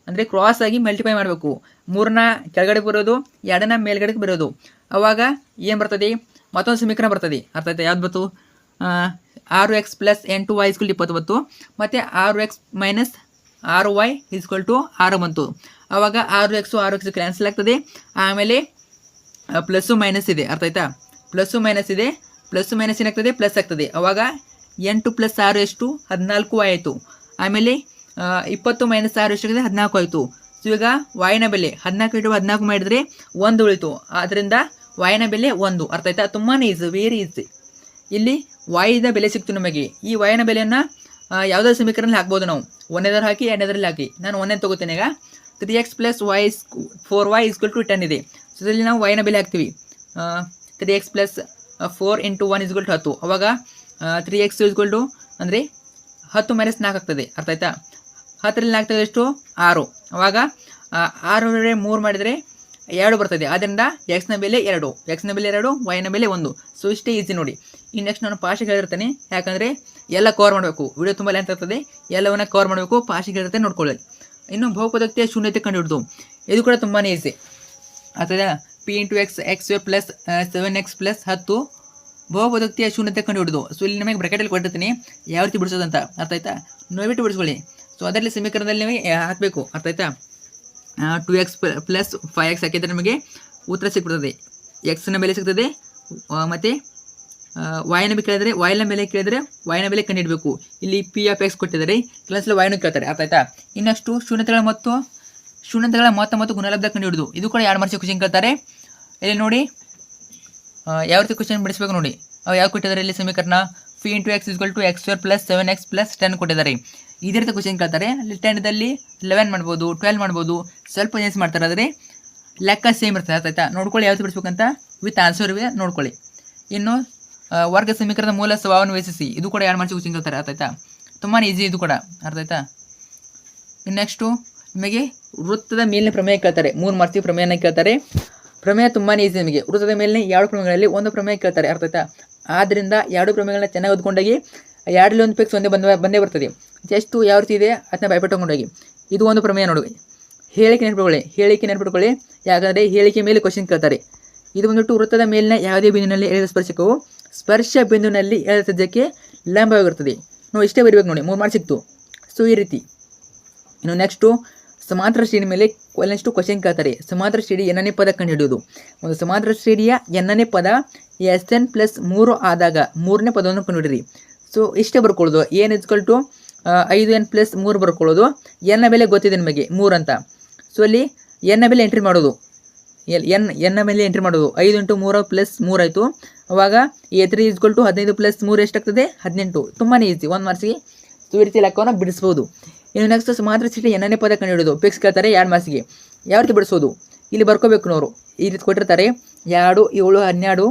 ಅಂದರೆ ಕ್ರಾಸ್ ಆಗಿ ಮಲ್ಟಿಪ್ಲೈ ಮಾಡಬೇಕು. 3ನ ಕೆಳಗಡೆ ಬರೋದು, 2ನ ಮೇಲ್ಗಡೆಗೆ ಬರೋದು. ಅವಾಗ ಏನು ಬರ್ತದೆ? ಮತ್ತೊಂದು ಸಮೀಕರಣ ಬರ್ತದೆ. ಅರ್ಥ ಆಯ್ತಾ? ಯಾವ್ದು ಬಂತು? 6x + 8y = 29 ಮತ್ತು 6x - 6y = 6 ಬಂತು. ಆವಾಗ 6x ಕ್ಯಾನ್ಸಲ್ ಆಗ್ತದೆ. ಆಮೇಲೆ ಪ್ಲಸ್ಸು ಮೈನಸ್ ಇದೆ. ಅರ್ಥ ಆಯ್ತಾ? ಪ್ಲಸ್ಸು ಮೈನಸ್ ಇದೆ. ಪ್ಲಸ್ಸು ಮೈನಸ್ ಏನಾಗ್ತದೆ? ಪ್ಲಸ್ ಆಗ್ತದೆ. ಅವಾಗ 8 + 6 ಎಷ್ಟು? 14 ಆಯಿತು. ಆಮೇಲೆ 20 - 6 ಎಷ್ಟಾಗಿದೆ? 14 ಆಯಿತು. ಸೊ ಈಗ ವಾಯಿನ ಬೆಲೆ 14 × 14 ಮಾಡಿದರೆ 1 ಉಳಿತು. ಆದ್ದರಿಂದ ವಾಯಿನ ಬೆಲೆ 1. ಅರ್ಥ ಆಯ್ತಾ? ತುಂಬಾ ಈಸಿ, ವೆರಿ ಈಸಿ. ಇಲ್ಲಿ ವಾಯಿದ ಬೆಲೆ ಸಿಕ್ತು ನಮಗೆ. ಈ ವಾಯಿನ ಬೆಲೆಯನ್ನು ಯಾವುದಾದ್ರು ಸಮೀಕರಣದಲ್ಲಿ ಹಾಕ್ಬೋದು ನಾವು. 1ನೇದರಲ್ಲಿ ಹಾಕಿ, 2ನೇದರಲ್ಲಿ ಹಾಕಿ. ನಾನು 1ನೇದು ತಗೋತೇನೆ. ಈಗ 3x + y 4y = 10 ಇದೆ. ಸೊ ಇದರಲ್ಲಿ ನಾವು ವಾಯಿನ ಬೆಲೆ ಹಾಕ್ತೀವಿ. 3x + 4 × 1 = 10. ಅವಾಗ 3x ಅಂದರೆ 10 - 4 ಆಗ್ತದೆ. ಅರ್ಥ ಆಯ್ತಾ? 10ರಲ್ಲಿ 4 ತೆಗೆದಷ್ಟು 6. ಅವಾಗ 6 3 ಮಾಡಿದರೆ 2 ಬರ್ತದೆ. ಆದ್ದರಿಂದ ಎಕ್ಸ್ನ ಬೆಲೆ 2, ಎಕ್ಸ್ನ ಬೆಲೆ 2, ವೈನ ಬೆಲೆ 1. ಸೊ ಇಷ್ಟೇ ಈಸಿ ನೋಡಿ. ಇನ್ನು ನೆಕ್ಸ್ಟ್ ನಾನು ಪಾಶಿಗೆ ಹೇಳಿರ್ತೇನೆ, ಯಾಕಂದರೆ ಎಲ್ಲ ಕವರ್ ಮಾಡಬೇಕು. ವಿಡಿಯೋ ತುಂಬ ಲೆಂತ್ ಆಗ್ತದೆ, ಎಲ್ಲವನ್ನ ಕವರ್ ಮಾಡಬೇಕು. ಪಾಶಿಗೆ ಹೇಳಿರ್ತೇನೆ, ನೋಡ್ಕೊಳ್ಳಿ. ಇನ್ನು ಬಹುಪದೋಕ್ತಿಯ ಶೂನ್ಯತೆ ಕಂಡುಹಿಡಿದು, ಇದು ಕೂಡ ತುಂಬಾ ಈಸಿ. ಅಥವಾ p × x x² + 7x + 10 ಬಹುಪದೋಕ್ತಿಯ ಶೂನ್ಯತೆ ಕಂಡುಹಿಡಿದು. ಸೊ ಇಲ್ಲಿ ನಿಮಗೆ ಬ್ರಾಕೆಟಲ್ಲಿ ಕೊಟ್ಟಿರ್ತೀನಿ ಯಾವ ರೀತಿ ಬಿಡಿಸೋದಂತ. ಅರ್ಥ ಆಯ್ತಾ? ನೋಡ್ಬಿಟ್ಟು ಬಿಡಿಸ್ಕೊಳ್ಳಿ. ಸೊ ಸೊ ಅದರಲ್ಲಿ ಸಮೀಕರಣದಲ್ಲಿ ನಿಮಗೆ ಹಾಕಬೇಕು, ಅರ್ಥ ಆಯ್ತಾ. 2x + 5x ಹಾಕಿದರೆ ನಿಮಗೆ ಉತ್ತರ ಸಿಕ್ಬಿಡ್ತದೆ. ಎಕ್ಸ್ನ ಬೆಲೆ ಸಿಗ್ತದೆ ಮತ್ತು ವಾಯ್ನ ಬೆಲೆ ಕೇಳಿದರೆ ವಾಯ್ನ ಬೆಲೆ ಕೇಳಿದರೆ ವಾಯ್ನ ಬೆಲೆ ಕಂಡುಹಿಡಬೇಕು. ಇಲ್ಲಿ p(x) ಕೊಟ್ಟಿದ್ದಾರೆ, ಕೆಲವೊಂದ್ಸಲ ವಾಯ್ನು ಕೇಳ್ತಾರೆ, ಅರ್ಥ ಆಯ್ತಾ. ಇನ್ನಷ್ಟು ಶೂನ್ಯತೆಗಳ ಮೊತ್ತ ಮತ್ತು ಗುಣಲಬ್ಧ ಕಂಡುಹಿಡಿದು ಇದು ಕೂಡ 2 ಮಾರ್ಕ್ಸ್ ಕ್ವಶನ್ ಕೇಳ್ತಾರೆ. ಇಲ್ಲಿ ನೋಡಿ ಯಾವ ರೀತಿ ಕ್ವಶನ್ ಬಿಡಿಸ್ಬೇಕು ನೋಡಿ. ಯಾವ ಕೊಟ್ಟಿದ್ದಾರೆ ಇಲ್ಲಿ ಸಮೀಕರಣ p × x = x² + 7x + 10 ಕೊಟ್ಟಿದ್ದಾರೆ. ಇದೇ ರೀತಿ ಕ್ವಶನ್ ಕೇಳ್ತಾರೆ. ಅಲ್ಲಿ 10ದಲ್ಲಿ 11 ಮಾಡ್ಬೋದು, 12 ಮಾಡ್ಬೋದು, ಸ್ವಲ್ಪ ಚೇಂಜ್ ಮಾಡ್ತಾರೆ, ಆದರೆ ಲೆಕ್ಕ ಸೇಮ್ ಇರ್ತದೆ, ಅರ್ಥ ಆಯ್ತಾ. ನೋಡ್ಕೊಳ್ಳಿ ಯಾವ್ದು ಬಿಡಿಸ್ಬೇಕಂತ, ವಿತ್ ಆನ್ಸರ್ ಇವೆ ನೋಡ್ಕೊಳ್ಳಿ. ಇನ್ನು ವರ್ಗ ಸಮೀಕರಣದ ಮೂಲ ಸ್ವಭಾವವನ್ನು ವಿಶ್ಲೇಷಿಸಿ ಇದು ಕೂಡ 2 ಮಾರ್ಕ್ಸ್ ಕ್ವಶನ್ ಕೇಳ್ತಾರೆ, ಅರ್ಥ ಆಯ್ತಾ. ತುಂಬಾ ಈಸಿ ಇದು ಕೂಡ, ಅರ್ಥ ಆಯ್ತಾ. ಇನ್ನು ನೆಕ್ಸ್ಟು ನಿಮಗೆ ವೃತ್ತದ ಮೇಲಿನ ಪ್ರಮೇಯ ಕೇಳ್ತಾರೆ, 3 ಮಾರ್ಕ್ಸ್ ಪ್ರಮೇಯನ ಕೇಳ್ತಾರೆ. ಪ್ರಮೇಯ ತುಂಬಾ ಈಸಿ ನಿಮಗೆ. ವೃತ್ತದ ಮೇಲಿನ 2 ಪ್ರಮೇಯಗಳಲ್ಲಿ ಒಂದು ಪ್ರಮೇಯ ಕೇಳ್ತಾರೆ, ಅರ್ಥ ಆಯ್ತಾ. ಆದ್ದರಿಂದ 2 ಪ್ರಮೇಯಗಳನ್ನ ಚೆನ್ನಾಗಿ ಓದ್ಕೊಂಡಾಗಿ 2ರಲ್ಲಿ ಒಂದು ಪಿಕ್ಸ್ ಬಂದೇ ಬರ್ತದೆ. ಜಸ್ಟ್ ಯಾವ ರೀತಿ ಇದೆ ಅದನ್ನ ಭಯಪಟ್ಟು ತಗೊಂಡೋಗಿ. ಇದು ಒಂದು ಪ್ರಮೇಯ ನೋಡಿ. ಹೇಳಿಕೆ ನೆನಪಿಟ್ಕೊಳ್ಳಿ, ಯಾಕಂದರೆ ಹೇಳಿಕೆ ಮೇಲೆ ಕ್ವಶನ್ ಕೇಳ್ತಾರೆ. ಇದು ಬಂದ್ಬಿಟ್ಟು ವೃತ್ತದ ಮೇಲಿನ ಯಾವುದೇ ಬಿಂದುವಿನಲ್ಲಿ ಎಳೆದ ಸ್ಪರ್ಶಕವು ಸ್ಪರ್ಶ ಬಿಂದುವಿನಲ್ಲಿ ಎಳೆದ ತ್ರಿಜ್ಯಕ್ಕೆ ಲಂಬವಾಗಿರುತ್ತದೆ. ನಾವು ಇಷ್ಟೇ ಬರೀಬೇಕು ನೋಡಿ, 3 ಮಾರ್ಕ್ಸ್ ಸಿಕ್ತು. ಸೊ ಈ ರೀತಿ. ಇನ್ನು ನೆಕ್ಸ್ಟು ಸಮಾಂತರ ಶ್ರೇಣಿ ಮೇಲೆ ನೆಕ್ಸ್ಟು ಕ್ವಶನ್ ಕೇಳ್ತಾರೆ. ಸಮಾಂತರ ಶ್ರೇಣಿ ಎನ್ನನೇ ಪದ ಕಂಡುಹಿಡಿಯೋದು. ಒಂದು ಸಮಾಂತರ ಶ್ರೇಣಿಯ ಎನ್ನನೇ ಪದ SN + 3 ಆದಾಗ 3ನೇ ಪದವನ್ನು ಕಂಡುಹಿಡಿರಿ. ಸೊ ಇಷ್ಟೇ ಬರ್ಕೊಳ್ಳೋದು. n = 5n + 3 ಬರ್ಕೊಳ್ಳೋದು. ಎನ್ನ ಬೆಲೆ ಗೊತ್ತಿದೆ ನಿಮಗೆ 3 ಅಂತ. ಸೊ ಅಲ್ಲಿ ಎನ್ನ ಬೆಲೆ ಎಂಟ್ರಿ ಮಾಡೋದು. ಎನ್ನ ಮೇಲೆ ಎಂಟ್ರಿ ಮಾಡೋದು. 5 × 3 + 3 ಆಯಿತು. ಅವಾಗ A3 = 15 + 3 ಎಷ್ಟಾಗ್ತದೆ 18. ತುಂಬಾ ಈಸಿ, 1 ಮಾರ್ಕ್ಸಿಗೆ. ಸೊ ಈ ರೀತಿ ಲೆಕ್ಕವನ್ನು ಬಿಡಿಸ್ಬೋದು. ಇನ್ನು ನೆಕ್ಸ್ಟ್ ಸಮಾಂತರ ಶ್ರೇಣಿ ಎನ್ನನೇ ಪದ ಕಂಡುಹಿಡಿಯೋದು. ಪಿಕ್ಸ್ ಕೇಳ್ತಾರೆ 2 ಮಾರ್ಕ್ಸಿಗೆ. ಯಾವ ರೀತಿ ಬಿಡಿಸೋದು ಇಲ್ಲಿ ಬರ್ಕೋಬೇಕು ನೋರು. ಈ ರೀತಿ ಕೊಟ್ಟಿರ್ತಾರೆ 2, 7, 12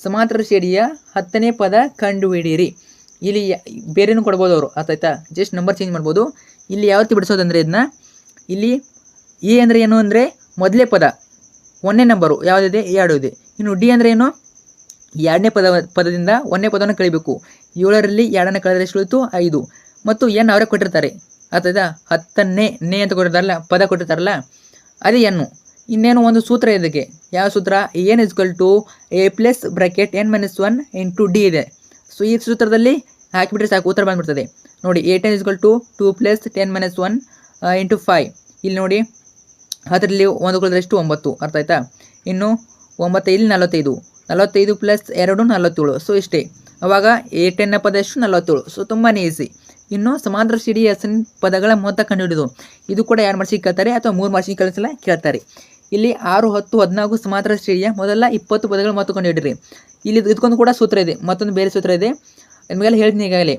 ಸಮಾಂತರ ಶ್ರೇಣಿಯ 10ನೇ ಪದ ಕಂಡುಹಿಡಿಯಿರಿ. ಇಲ್ಲಿ ಬೇರೆನೂ ಕೊಡ್ಬೋದು ಅವರು, ಅರ್ಥ ಆಯ್ತಾ. ಜಸ್ಟ್ ನಂಬರ್ ಚೇಂಜ್ ಮಾಡ್ಬೋದು. ಇಲ್ಲಿ ಯಾವ ರೀತಿ ಬಿಡಿಸೋದಂದರೆ ಇದನ್ನ ಇಲ್ಲಿ ಎ ಅಂದರೆ ಏನು ಅಂದರೆ ಮೊದಲೇ ಪದ 1ನೇ ನಂಬರು ಯಾವುದಿದೆ 2 ಇದೆ. ಇನ್ನು ಡಿ ಅಂದರೆ ಏನು 2ನೇ ಪದದಿಂದ 1ನೇ ಪದವನ್ನು ಕಳಿಬೇಕು. 7ರಲ್ಲಿ 2ನ್ನು ಕಳೆದರೆ ಎಷ್ಟು ಉಳಿತು 5. ಮತ್ತು ಎನ್ ಅವರೇ ಕೊಟ್ಟಿರ್ತಾರೆ, ಅರ್ಥ ಆಯ್ತಾ. 10ನೇ ಅಂತ ಕೊಟ್ಟಿರ್ತಾರಲ್ಲ, ಪದ ಕೊಟ್ಟಿರ್ತಾರಲ್ಲ ಅದೇ ಎನ್ನು. ಇನ್ನೇನು ಒಂದು ಸೂತ್ರ ಇದಕ್ಕೆ. ಯಾವ ಸೂತ್ರ n = a + (n - 1) × d ಇದೆ. ಸೊ ಈ ಸೂತ್ರದಲ್ಲಿ ಹಾಕಿಬಿಟ್ರೆ ಸಾಕು, ಉತ್ತರ ಬಂದ್ಬಿಡ್ತದೆ ನೋಡಿ. A10 = 2 + 10 - 1 × 5. ಇಲ್ಲಿ ನೋಡಿ ಅದರಲ್ಲಿ 1 ಕಳೆದ್ರೆ ಎಷ್ಟು 9, ಅರ್ಥ ಆಯ್ತಾ. ಇನ್ನು 9 ಇಲ್ಲಿ 45 + 2 47. ಸೊ ಇಷ್ಟೇ. ಅವಾಗ A10ನ ಪದ ಎಷ್ಟು 47. ಸೊ ತುಂಬಾ ಈಸಿ. ಇನ್ನು ಸಮಾಂತರ ಶ್ರೇಣಿ SN ಪದಗಳ ಮೊತ್ತ ಕಂಡುಹಿಡಿದು ಇದು ಕೂಡ 2 ಮಾರ್ಕ್ಸಿಗೆ ಕೇಳ್ತಾರೆ ಅಥವಾ 3 ಮಾರ್ಕ್ಸಿಗೆ ಕೆಲಸಲ ಕೇಳ್ತಾರೆ. ಇಲ್ಲಿ 6, 10, 14 ಸಮಾಂತರ ಶ್ರೇಣಿಯ ಮೊದಲ 20 ಪದಗಳ ಮೊತ್ತ ಕಂಡುಹಿಡಿರಿ. ಇಲ್ಲಿ ಇದಕ್ಕೊಂದು ಕೂಡ ಸೂತ್ರ ಇದೆ, ಮತ್ತೊಂದು ಬೇರೆ ಸೂತ್ರ ಇದೆ, ನಿಮಗೆಲ್ಲ ಹೇಳ್ತೀನಿ ಈಗಾಗಲೇ.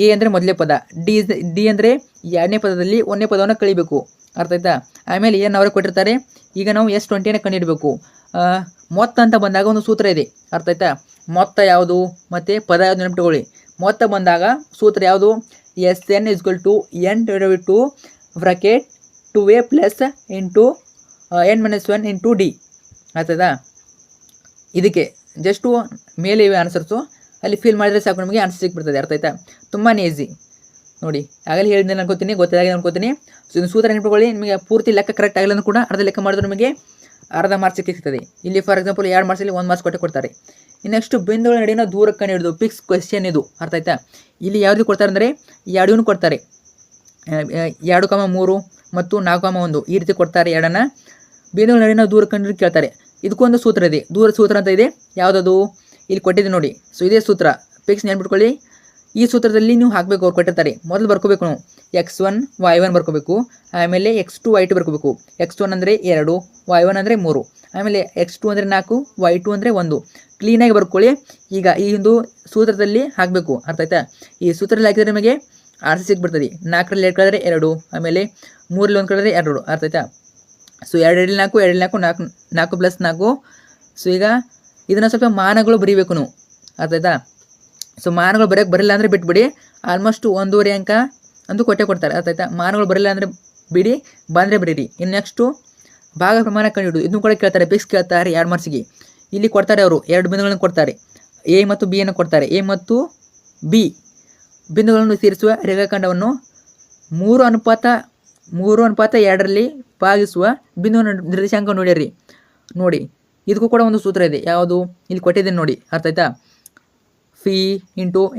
ಎ ಅಂದರೆ ಮೊದಲೇ ಪದ, ಡಿ ಅಂದರೆ 2ನೇ ಪದದಲ್ಲಿ 1ನೇ ಪದವನ್ನು ಕಳಿಬೇಕು, ಅರ್ಥ ಆಯ್ತಾ. ಆಮೇಲೆ ಏನು ಅವರೇ ಕೊಟ್ಟಿರ್ತಾರೆ. ಈಗ ನಾವು S20ನ ಕಂಡುಹಿಡಬೇಕು. ಮೊತ್ತ ಅಂತ ಬಂದಾಗ ಒಂದು ಸೂತ್ರ ಇದೆ, ಅರ್ಥ ಆಯ್ತಾ. ಮೊತ್ತ ಯಾವುದು ಮತ್ತು ಪದ ಯಾವುದು ನೆನಪಿಟ್ಕೊಳ್ಳಿ. ಮೊತ್ತ ಬಂದಾಗ ಸೂತ್ರ ಯಾವುದು SN = n / 2 bracket 2a + (n - 1) × d, ಆಯ್ತದಾ. ಇದಕ್ಕೆ ಜಸ್ಟು ಮೇಲೆ ಇವೆ ಆನ್ಸರ್ಸು, ಅಲ್ಲಿ ಫಿಲ್ ಮಾಡಿದರೆ ಸಾಕು ನಮಗೆ ಆನ್ಸರ್ ಸಿಕ್ಬಿಡ್ತದೆ, ಅರ್ಥ ಆಯ್ತಾ. ತುಂಬಾ ಈಸಿ ನೋಡಿ. ಆಗಲೇ ಹೇಳಿದ್ದೆ ಅನ್ಕೋತೀನಿ, ಗೊತ್ತಾಗಿದೆ ಅನ್ಕೋತೀನಿ. ಸೊ ಇದು ಸೂತ್ರ ನೆನಪಿಟ್ಕೊಳ್ಳಿ. ನಿಮಗೆ ಪೂರ್ತಿ ಲೆಕ್ಕ ಕರೆಕ್ಟ್ ಆಗಿಲ್ಲ ಕೂಡ ಅರ್ಧ ಲೆಕ್ಕ ಮಾಡಿದ್ರೆ ನಿಮಗೆ ಅರ್ಧ ಮಾರ್ಕ್ಸ್ ಸಿಗ್ತದೆ. ಇಲ್ಲಿ ಫಾರ್ ಎಕ್ಸಾಂಪಲ್ 2 ಮಾರ್ಕ್ಸಲ್ಲಿ 1 ಮಾರ್ಕ್ಸ್ ಕೊಡ್ತಾರೆ. ನೆಕ್ಸ್ಟ್ ಬಿಂದುಗಳ ನಡುವಿನ ದೂರ ಕಂಡುಹಿಡಿದು ಪಿಕ್ಸ್ ಕ್ವೆಶ್ಚನ್ ಇದು, ಅರ್ಥ ಆಯ್ತಾ. ಇಲ್ಲಿ ಯಾವುದು ಕೊಡ್ತಾರೆ ಅಂದರೆ 2 ಕೊಡ್ತಾರೆ, 2,3 ಮತ್ತು 4,1 ಈ ರೀತಿ ಕೊಡ್ತಾರೆ. 2ನ್ನ ಬಿಂದುಗಳ ನಡುವಿನ ದೂರ ಕಂಡುಹಿಡಿದು ಕೇಳ್ತಾರೆ. ಇದಕ್ಕೊಂದು ಸೂತ್ರ ಇದೆ, ದೂರ ಸೂತ್ರ ಅಂತ ಇದೆ. ಯಾವುದದು ಇಲ್ಲಿ ಕೊಟ್ಟಿದೆ ನೋಡಿ. ಸೊ ಇದೇ ಸೂತ್ರ, ಪಿಕ್ಸ್ ನೆನ್ಬಿಟ್ಕೊಳ್ಳಿ. ಈ ಸೂತ್ರದಲ್ಲಿ ನೀವು ಹಾಕಬೇಕು, ಅವ್ರು ಕೊಟ್ಟಿರ್ತಾರೆ. ಮೊದಲು ಬರ್ಕೋಬೇಕು ನಾವು x1 y1 ಬರ್ಕೋಬೇಕು. ಆಮೇಲೆ x2 y2 ಬರ್ಕೋಬೇಕು. x1 ಅಂದರೆ 2, y1 ಅಂದರೆ 3, ಆಮೇಲೆ x2 ಅಂದರೆ 4, y2 ಅಂದರೆ 1. ಕ್ಲೀನಾಗಿ ಬರ್ಕೊಳ್ಳಿ. ಈಗ ಈ ಒಂದು ಸೂತ್ರದಲ್ಲಿ ಹಾಕಬೇಕು, ಅರ್ಥ ಆಯ್ತಾ. ಈ ಸೂತ್ರದಲ್ಲಿ ಹಾಕಿದರೆ ನಿಮಗೆ ಆನ್ಸರ್ ಸಿಕ್ಬಿಡ್ತದೆ. 4ರಲ್ಲಿ 2 ಕಳೆದ್ರೆ 2, ಆಮೇಲೆ 3ರಲ್ಲಿ 1 ಕಳೆದ್ರೆ 2, ಅರ್ಥ ಆಯ್ತಾ. ಸೊ 2 4 4 + 4. ಸೊ ಈಗ ಇದನ್ನು ಸ್ವಲ್ಪ ಮಾನಗಳು ಬರೀಬೇಕು ನೀವು, ಅರ್ಥ ಆಯ್ತಾ. ಸೊ ಮಾನಗಳು ಬರೋಕ್ಕೆ ಬರಲ್ಲ ಅಂದರೆ ಬಿಟ್ಬಿಡಿ. ಆಲ್ಮೋಸ್ಟ್ 1.5 ಅಂಕ ಅಂತೂ ಕೊಡ್ತಾರೆ, ಅರ್ಥ ಆಯ್ತಾ. ಮಾನಗಳು ಬರಲ್ಲ ಅಂದರೆ ಬಿಡಿ, ಬಂದರೆ ಬರೀರಿ. ಇನ್ನು ನೆಕ್ಸ್ಟು ಭಾಗ ಪ್ರಮಾಣ ಕಂಡುಹಿಡಿದು ಇದನ್ನು ಕೂಡ ಕೇಳ್ತಾರೆ, ಪಿಕ್ಸ್ ಕೇಳ್ತಾರೆ 2 ಮಾರ್ಕ್ಸಿಗೆ. ಇಲ್ಲಿ ಕೊಡ್ತಾರೆ ಅವರು 2 ಬಿಂದುಗಳನ್ನು ಕೊಡ್ತಾರೆ, ಎ ಮತ್ತು ಬಿ ಅನ್ನು ಕೊಡ್ತಾರೆ. ಎ ಮತ್ತು ಬಿ ಬಿಂದುಗಳನ್ನು ಸೇರಿಸುವ ರೇಖಾಖಂಡವನ್ನು 3:2ರಲ್ಲಿ ಭಾಗಿಸುವ ಬಿಂದುವ ನಿರ್ದೇಶಾಂಕ ನೋಡಿರಿ. ನೋಡಿ ಇದಕ್ಕೂ ಕೂಡ ಒಂದು ಸೂತ್ರ ಇದೆ. ಯಾವುದು ಇಲ್ಲಿ ಕೊಟ್ಟಿದ್ದೇನೆ ನೋಡಿ, ಅರ್ಥ ಆಯ್ತಾ. φ ×